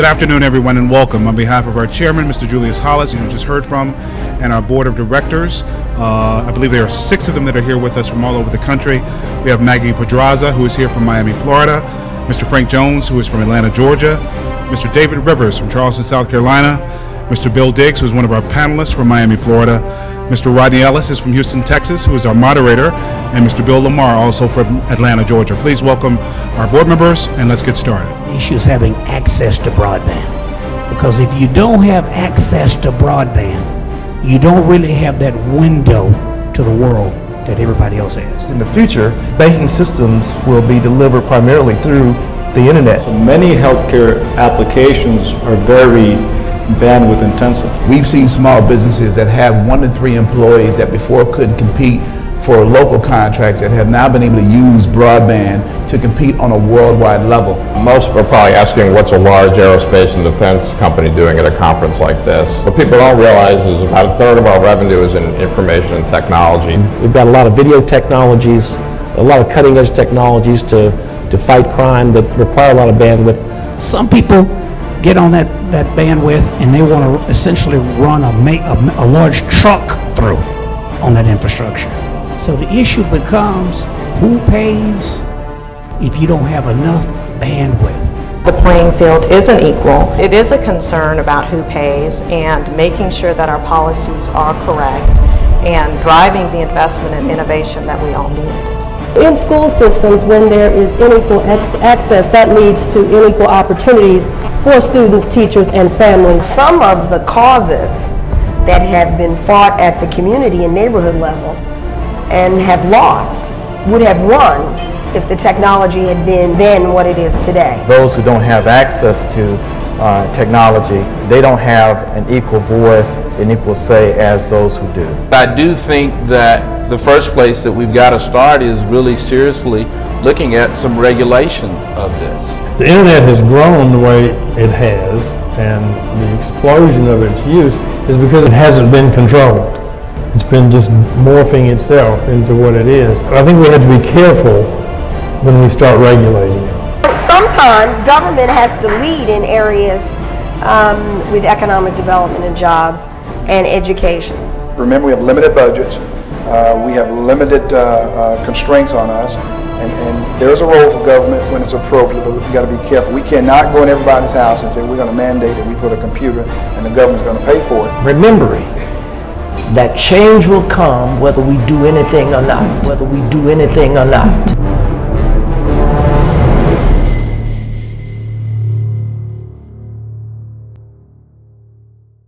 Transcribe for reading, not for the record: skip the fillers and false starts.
Good afternoon, everyone, and welcome. On behalf of our chairman, Mr. Julius Hollis, you just heard from, and our board of directors, I believe there are 6 of them that are here with us from all over the country. We have Maggie Pedraza, who is here from Miami, Florida, Mr. Frank Jones, who is from Atlanta, Georgia, Mr. David Rivers from Charleston, South Carolina, Mr. Bill Diggs, who is one of our panelists from Miami, Florida, Mr. Rodney Ellis is from Houston, Texas, who is our moderator, and Mr. Bill Lamar, also from Atlanta, Georgia. Please welcome our board members, and let's get started. The issue is having access to broadband, because if you don't have access to broadband, you don't really have that window to the world that everybody else has. In the future, banking systems will be delivered primarily through the internet. So many healthcare applications are very bandwidth intensive. We've seen small businesses that have 1 to 3 employees that before couldn't compete for local contracts that have now been able to use broadband to compete on a worldwide level. Most are probably asking what's a large aerospace and defense company doing at a conference like this. What people don't realize is about 1/3 of our revenue is in information and technology. We've got a lot of video technologies, a lot of cutting edge technologies to fight crime that require a lot of bandwidth. Some people get on that bandwidth and they want to essentially run a large truck through on that infrastructure. So the issue becomes, who pays if you don't have enough bandwidth? The playing field isn't equal. It is a concern about who pays and making sure that our policies are correct and driving the investment and innovation that we all need. In school systems, when there is unequal access, that leads to unequal opportunities for students, teachers, and families. Some of the causes that have been fought at the community and neighborhood level and have lost would have won if the technology had been then what it is today. Those who don't have access to technology, they don't have an equal voice, an equal say as those who do. I do think that the first place that we've got to start is really seriously looking at some regulation of this. The internet has grown the way it has, and the explosion of its use is because it hasn't been controlled. It's been just morphing itself into what it is. I think we have to be careful when we start regulating it. Sometimes government has to lead in areas with economic development and jobs and education. Remember, we have limited budgets. We have limited constraints on us. And there's a role for government when it's appropriate, but we've got to be careful. We cannot go in everybody's house and say we're going to mandate that we put a computer and the government's going to pay for it. Remembering that change will come whether we do anything or not,